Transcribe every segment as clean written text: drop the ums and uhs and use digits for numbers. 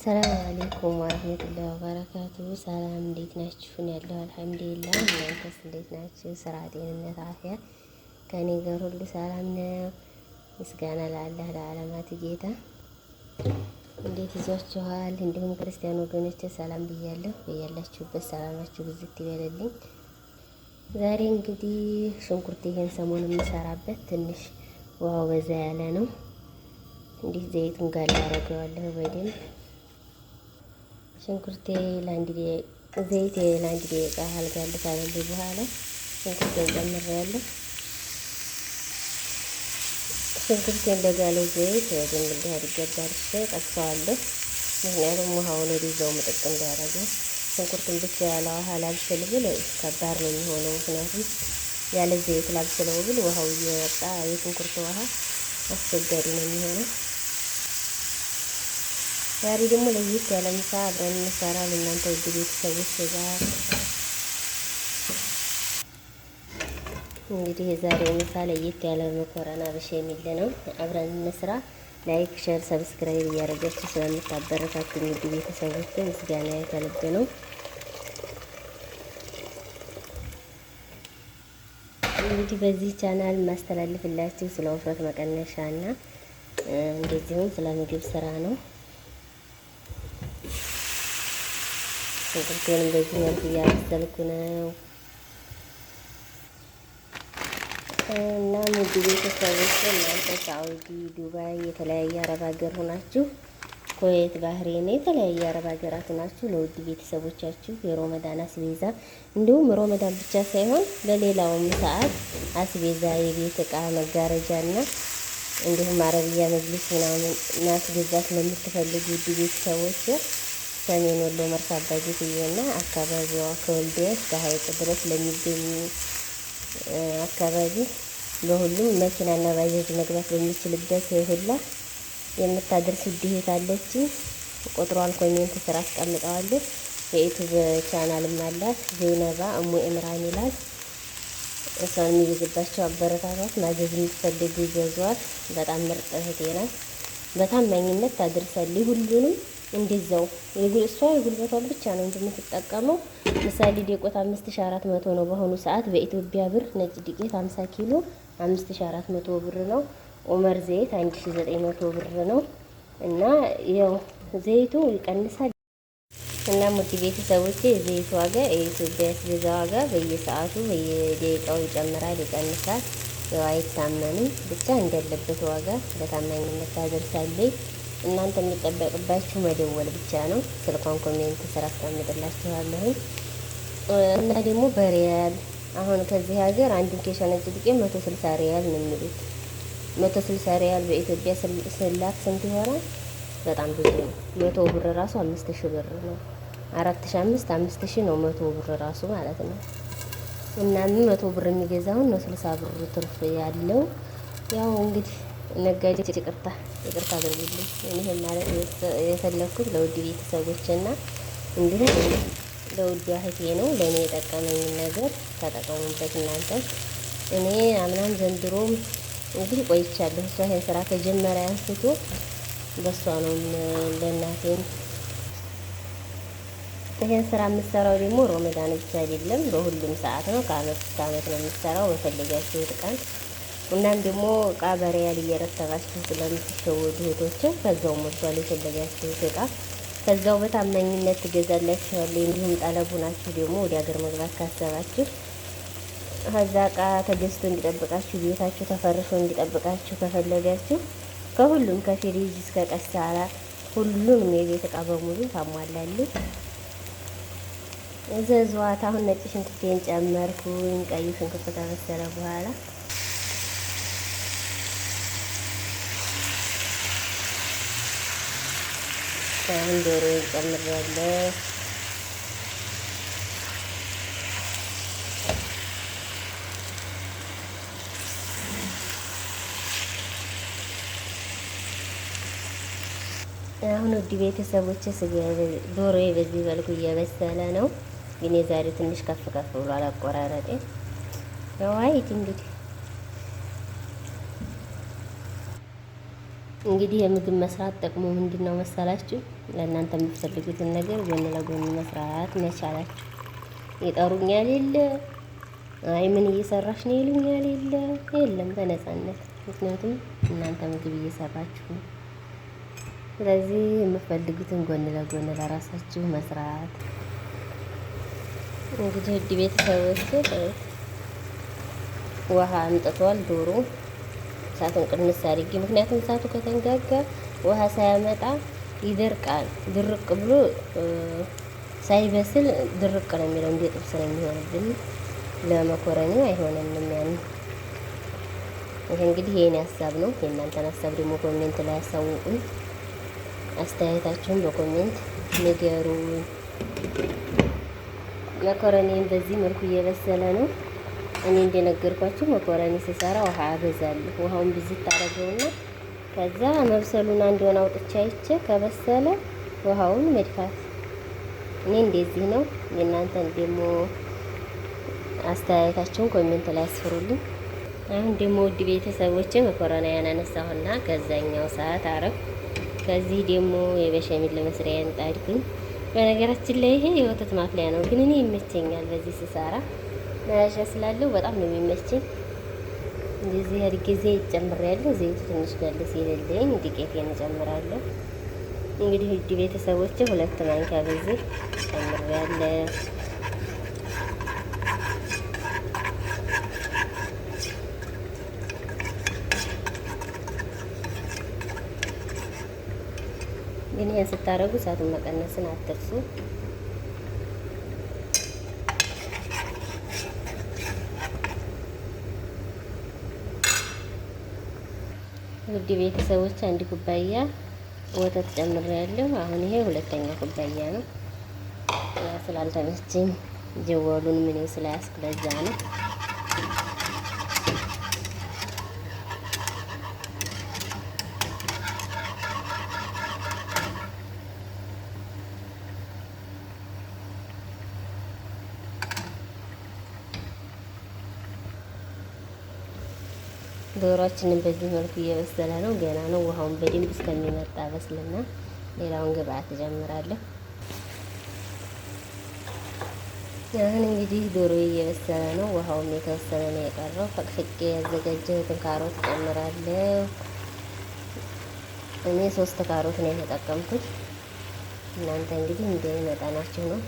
ሰላም አለይኩም ወራህመቱላሂ ወበረካቱ። ሰላም እንዴት ናችሁ? ያለው አልሐምዱሊላህ። እናንተስ እንዴት ናችሁ? ስራ፣ ጤንነት፣ አፍያ ከኔ ጋር ሁሉ ሰላም ነው። ምስጋና ለአላህ ለዓለማት ጌታ። እንዴት ይዟችኋል? እንዲሁም ክርስቲያን ወገኖች ሰላም ብያለሁ። በያላችሁበት ሰላማችሁ ብዝት ይበልልኝ። ዛሬ እንግዲህ ሽንኩርት ይሄን ሰሞኑን የምሰራበት ትንሽ ውሃው በዛ ያለ ነው። እንዲህ ዘይቱን ጋር አደርገዋለሁ በደንብ ሽንኩርቴ ዘይቴ ለአንድ ደቂቃ ያህል ካለልኝ በኋላ ሽንኩርቴን ጨምሬያለሁ። ሽንኩርቴን በጋለ ዘይት በደንብ እንዲህ አድርጌ አዳርሼ ጠብሰዋለሁ። ምክንያቱም ውሃውን ወደዛው ምጥጥ እንዳያደርገው። ሽንኩርቱን ብቻ ያለ ውሃ ላብስል ብል ከባድ ነው የሚሆነው። ምክንያቱም ያለ ዘይት ላብስለው ብል ውሃው እየወጣ የሽንኩርቱ ውሃ አስቸጋሪ ነው የሚሆነው። ዛሬ ደግሞ ለየት ያለ ምሳ አብረን እንሰራለን እናንተ ውድ ቤተሰቦች ጋር። እንግዲህ የዛሬው ምሳ ለየት ያለ መኮረና በሸሚል ነው። አብረን እንስራ። ላይክ፣ ሼር፣ ሰብስክራይብ እያደረጋችሁ ስለምታበረታቱኝ ውድ ቤተሰቦች ምስጋና ከልብ ነው። እንግዲህ በዚህ ቻናል ማስተላልፍላችሁ ስለ ውፍረት መቀነሻና እንደዚሁም ስለ ምግብ ስራ ነው። ሽንኩርቴንም በዚህ መልኩ እያበሰልኩ ነው እና ውድ ቤተሰቦች እናንተ ሳኡዲ፣ ዱባይ፣ የተለያየ አረብ ሀገር ሆናችሁ ኩዌት፣ ባህሬን የተለያየ አረብ ሀገራት ሆናችሁ ለውድ ቤተሰቦቻችሁ የሮመዳን አስቤዛ እንዲሁም ሮመዳን ብቻ ሳይሆን በሌላውም ሰዓት አስቤዛ፣ የቤት እቃ፣ መጋረጃና እንዲሁም አረብያ መጅሊስ ምናምን ማስገዛት ለምትፈልጉ ውድ ቤተሰቦች ሰሜን ወሎ መርሳ አባጅትዬና አካባቢዋ ከወልዲያ እስከ ሀይቅ ድረስ ለሚገኙ አካባቢ በሁሉም መኪናና ባጃጅ መግባት በሚችልበት ሁላ የምታደርስ ውድሄት አለች። ቁጥሯን ኮሜንት ስራ አስቀምጠዋለሁ። የዩቱብ ቻናልም አላት ዘይነባ እሙ ኢምራን ይላል። እሷን የሚይዝባቸው አበረታታት። ማዘዝ የምትፈልጉ ይዘዟት። በጣም ምርጥ እህቴ ናት። በታማኝነት ታደርሳለች ሁሉንም እንደዛው እሷ የጉልበቷን ብቻ ነው እንደምትጠቀመው። ምሳሌ ዴቆት 5400 ነው በአሁኑ ሰዓት በኢትዮጵያ ብር። ነጭ ዱቄት 50 ኪሎ 5400 ብር ነው። ኦመር ዘይት 1900 ብር ነው። እና ያው ዘይቱ ይቀንሳል። እና ሙድ ቤተሰቦቼ የዘይቱ ዋጋ የኢትዮጵያ አስቤዛ ዋጋ በየሰዓቱ በየደቂቃው ይጨምራል ይቀንሳል። ያው አይታመንም። ብቻ እንደለበት ዋጋ በታማኝነት ታደርሳለች። እናንተ የሚጠበቅባችሁ መደወል ብቻ ነው። ስልኳን ኮሜንት ስራ አስቀምጥላችኋለሁ። እና ደግሞ በሪያል አሁን ከዚህ ሀገር አንዱን ኬሻ ነጭ ዱቄት 160 ሪያል ነው የሚሉት። 160 ሪያል በኢትዮጵያ ስላክ ስንት ይሆናል? በጣም ብዙ ነው። 100 ብር ራሱ 5000 ብር ነው። 4500 5000 ነው 100 ብር ራሱ ማለት ነው። እና 100 ብር የሚገዛውን ነው 60 ብር ትርፍ ያለው። ያው እንግዲህ ነጋዴ ይቅርታ አድርጉልኝ። እኔ ማለት የፈለኩት ለውድ ቤተሰቦችና እንዲሁም ለውድ እህቴ ነው። ለእኔ የጠቀመኝን ነገር ተጠቀሙበት እናንተ። እኔ አምናም ዘንድሮም እንግዲህ ቆይቻለሁ። እሷ ይሄን ስራ ከጀመረ አንስቶ በሷ ነው ለእናቴን ይሄን ስራ የምትሰራው። ደግሞ ሮመዳን ብቻ አይደለም በሁሉም ሰዓት ነው። ከአመት እስከ አመት ነው የምትሰራው በፈለጋችሁት ቀን። እናም ደግሞ እቃ በሪያል እየረተባችሁ ስለምትሸወዱ እህቶችን ከዛው ሞልቷል። የፈለጋችሁት እቃ ከዛው በታማኝነት ትገዛላችኋለች። እንዲሁም ጠለቡ ናችሁ ደግሞ ወደ ሀገር መግባት ካሰባችሁ ከዛ እቃ ተገዝቶ እንዲጠብቃችሁ ቤታችሁ ተፈርሾ እንዲጠብቃችሁ ከፈለጋችሁ ከሁሉም ከፍሪጅ እስከ ቀሳላ ሁሉንም የቤት እቃ በሙሉ ታሟላለች። እዘዟት። አሁን ነጭ ሽንኩርቴን ጨመርኩኝ። ቀይ ሽንኩርት ከበሰለ በኋላ አሁን ዶሮ ጨምሬያለሁ። አሁን ውድ ቤተሰቦች ዶሮዬ በዚህ መልኩ እየበሰለ ነው። ግን የዛሬ ትንሽ ከፍ ብሏል አቆራረጤ። ያው አይት እንግዲህ እንግዲህ የምግብ መስራት ጥቅሙ ምንድን ነው መሰላችሁ? ለእናንተ የምትፈልጉትን ነገር ጎን ለጎን መስራት መቻላችሁ። ይጠሩኛል የለ አይ ምን እየሰራሽ ነው ይሉኛል የለ የለም በነፃነት። ምክንያቱም እናንተ ምግብ እየሰራችሁ ነው። ስለዚህ የምትፈልጉትን ጎን ለጎን ለራሳችሁ መስራት። እንግዲህ ውድ ቤተሰቦች ውሃ አምጥቷል ዶሮ። እሳቱን ቅንስ አድርጌ፣ ምክንያቱም እሳቱ ከተንጋጋ ውሃ ሳያመጣ ይደርቃል። ድርቅ ብሎ ሳይበስል ድርቅ ነው የሚለው፣ እንደ ጥብስ ነው የሚሆንብን። ለመኮረኒው አይሆነንም። ያን ይሄ እንግዲህ የኔ ሀሳብ ነው። የእናንተን ሀሳብ ደግሞ ኮሜንት ላይ ያሳውቁኝ። አስተያየታችሁን በኮሜንት ንገሩኝ። መኮረኒን በዚህ መልኩ እየበሰለ ነው። እኔ እንደነገርኳችሁ መኮረኒ ስሰራ ውሃ አበዛለሁ። ውሃውን ብዝት አደረገውና ከዛ መብሰሉን አንዱን አውጥቼ አይቼ ከበሰለ ውሃውን መድፋት። እኔ እንደዚህ ነው። የእናንተን ደግሞ አስተያየታችሁን ኮሜንት ላይ አስፍሩልኝ። አሁን ደግሞ ውድ ቤተሰቦቼ መኮረኒ ያነሳሁና ከዛኛው ሰዓት አረፍ። ከዚህ ደግሞ የበሸሚል መስሪያን ጣድኩኝ። በነገራችን ላይ ይሄ የወተት ማፍለያ ነው፣ ግን እኔ ይመቸኛል በዚህ ስሰራ መያዣ ስላለው በጣም ነው የሚመቸኝ። እንደዚህ አድርጌ ዘይት ጨምሬያለሁ። ዘይቱ ትንሽ ገል ሲልልኝ ዱቄቴን እጨምራለሁ። እንግዲህ ውድ ቤተሰቦቼ 2 ማንኪያ በዚህ ጨምሬያለሁ። ግን ይሄን ስታረጉ እሳቱን መቀነስን አትርሱ። ውድ ቤተሰቦች 1 ኩባያ ወተት ጨምሬያለሁ። አሁን ይሄ 2ኛ ኩባያ ነው። ስላልተመቸኝ ጀዋሉን ምን ስላያስክ ለዛ ነው። ዶሮአችንን በዚህ መልኩ እየበሰለ ነው። ገና ነው። ውሃውን በደንብ እስከሚመጣ በስልና ሌላውን ግብአት እጀምራለሁ። አሁን እንግዲህ ዶሮ እየበሰለ ነው። ውሃውም የተወሰነ ነው የቀረው። ፈቅፍቄ ያዘጋጀሁትን ካሮት እጨምራለሁ። እኔ 3 ካሮት ነው የተጠቀምኩት። እናንተ እንግዲህ እንደ መጠናችሁ ነው።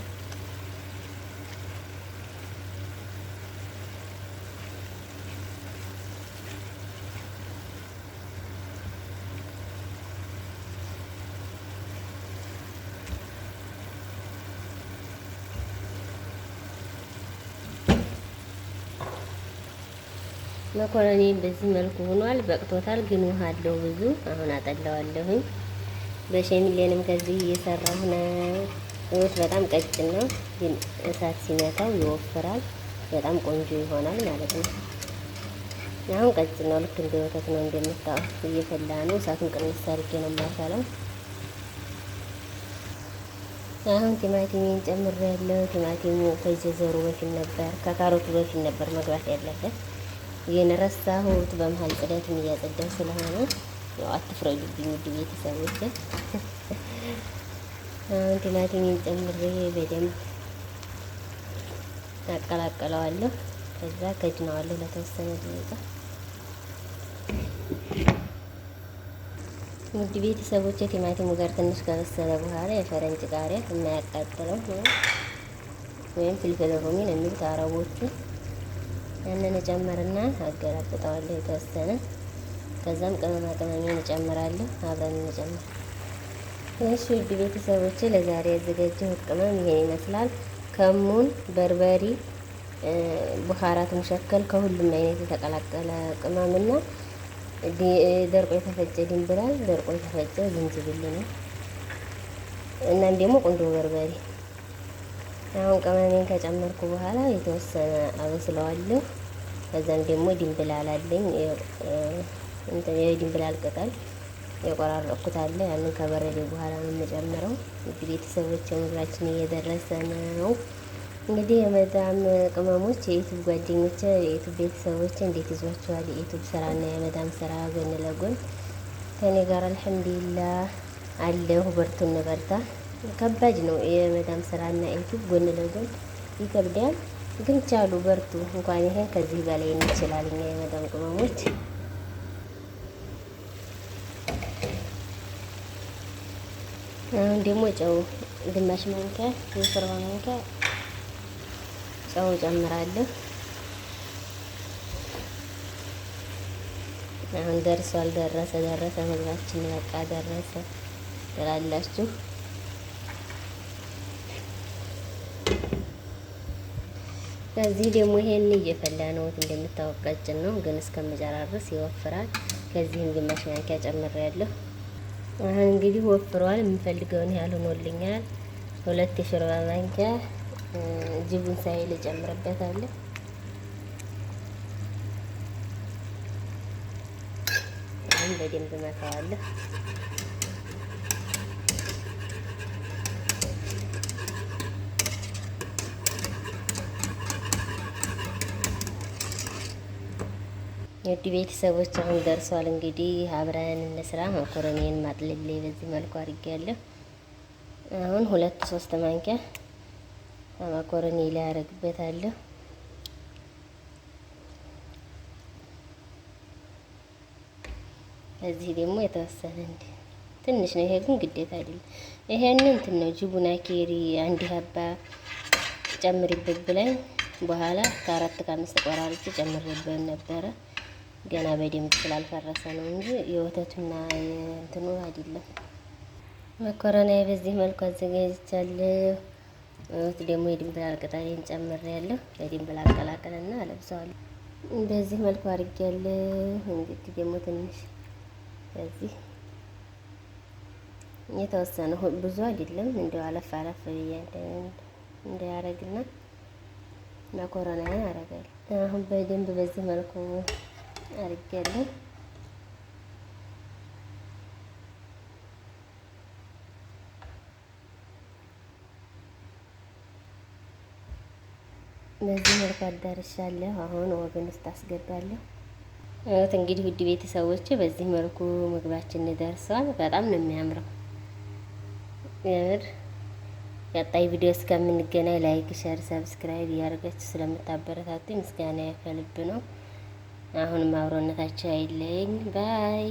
መኮረኒ በዚህ መልኩ ሆኗል። በቅቶታል፣ ግን ውሃ አለው ብዙ። አሁን አጠላዋለሁኝ። በሸሚሌንም ከዚህ እየሰራሁ ነው። እውት በጣም ቀጭን ነው፣ ግን እሳት ሲመታው ይወፍራል። በጣም ቆንጆ ይሆናል ማለት ነው። አሁን ቀጭን ነው፣ ልክ እንደ ወተት ነው። እንደምታዩት እየፈላ ነው። እሳቱን ቅንስ አድርጌ ነው የማፈላው። አሁን ቲማቲሜን ጨምሬያለሁ። ቲማቲሙ ከዘሩ በፊት ነበር፣ ከካሮቱ በፊት ነበር መግባት ያለበት። ይሄን ረሳሁት። በመሀል ጽዳትም እያጸዳሁ ስለሆነ ያው አትፍረዱብኝ ውድ ቤተሰቦች። አሁን ቲማቲሜን ጨምሬ በደንብ አቀላቅለዋለሁ። ከዛ ከድነዋለሁ ለተወሰነ ደቂቃ። ውድ ቤተሰቦች ቲማቲሙ ጋር ትንሽ ከበሰለ በኋላ የፈረንጅ ቃሪያ የማያቃጥለው ወይም ፍልፍል ሮሚ ነው የሚሉት አረቦቹ፣ ያንን እጨምርና አገላብጠዋለሁ የተወሰነ። ከዛም ቅመማ ቅመሜን እጨምራለሁ። አብረን እንጨምር። እሺ ውድ ቤተሰቦቼ ለዛሬ ያዘጋጀሁት ቅመም ይሄን ይመስላል። ከሙን፣ በርበሪ፣ ቡኻራት ሙሸከል ከሁሉም አይነት የተቀላቀለ ቅመምና ደርቆ የተፈጨ ድንብላል፣ ደርቆ የተፈጨ ዝንጅብል ነው። እናም ደግሞ ቁንዶ በርበሬ። አሁን ቅመሜን ከጨመርኩ በኋላ የተወሰነ አበስለዋለሁ። ከዛም ደግሞ ድንብላል አለኝ፣ የድንብላል ቅጠል የቆራረጥኩት አለ። ያንን ከበረደ በኋላ ነው የምጨምረው። ውድ ቤተሰቦች ምግባችን እየደረሰ ነው። እንግዲህ የመዳም ቅመሞች፣ የዩቱብ ጓደኞች፣ የዩቱብ ቤተሰቦች እንዴት ይዟችኋል? የዩቱብ ስራና የመዳም ስራ ጎን ለጎን ከኔ ጋር አልሐምዱሊላህ አለሁ። በርቱ እንበርታ። ከባድ ነው የመዳም ስራና ዩቲዩብ ጎን ለጎን ይከብዳል፣ ግን ቻሉ፣ በርቱ። እንኳን ይሄን ከዚህ በላይ እንችላለን እኛ የመዳም ቅመሞች። አሁን ደግሞ ጨው ግማሽ ማንኪያ የሾርባ ማንኪያ ጨው ጨምራለሁ። አሁን ደርሷል። ደረሰ ምግባችን በቃ ደረሰ ትላላችሁ። ከዚህ ደግሞ ይሄን እየፈላ ነው። እንደምታወቅ ቀጭን ነው፣ ግን እስከምጨራርስ ይወፍራል። ከዚህም ግማሽ ማንኪያ ጨምሬያለሁ። አሁን እንግዲህ ወፍሯል። የምፈልገውን ያህል ሆኖልኛል። 2 የሾርባ ማንኪያ ጅቡን ሳይል እጨምርበታለሁ። አሁን በደንብ መታዋለሁ። የውድ ቤተሰቦች አሁን ደርሷል። እንግዲህ አብረን እንስራ። መኮረኒን ማጥለሌ በዚህ መልኩ አድርጌያለሁ። አሁን 2-3 ማንኪያ መኮረኒ ላይ አደርግበታለሁ። እዚህ ደግሞ የተወሰነ ትንሽ ነው። ይሄ ግን ግዴታ አይደለም። ይሄንን እንትን ነው ጅቡና ኬሪ አንድ ሀባ ጨምሪበት ብላኝ በኋላ ከ4-5 ቆራርጬ ጨምሬበት ነበረ። ገና በደንብ ስላልፈረሰ ነው እንጂ የወተቱና የእንትኑ አይደለም። መኮረኒ በዚህ መልኩ አዘጋጅቻለሁ። ደግሞ የድንብላል ቅጠሌን ጨምሬያለሁ። በድንብላል አቀላቅልና አለብሰዋለሁ። በዚህ መልኩ አድርጌያለሁ። እንግዲህ ደግሞ ትንሽ በዚህ የተወሰነ ብዙ አይደለም፣ እንደው አለፍ አለፍ እንዳያረግና መኮረኒያን አረጋለሁ። አሁን በደንብ በዚህ መልኩ አድርጌያለሁ። በዚህ መልኩ አዳርሻለሁ። አሁን ወገን ውስጥ አስገባለሁ። እንግዲህ ውድ ቤተሰቦች በዚህ መልኩ ምግባችን ደርሷል። በጣም ነው የሚያምረው። የምር ቀጣይ ቪዲዮ እስከምንገናኝ ላይክ፣ ሼር፣ ሰብስክራይብ እያደረጋችሁ ስለምታበረታቱኝ ምስጋና ከልብ ነው። አሁንም አብሮነታችሁ አይለኝ ባይ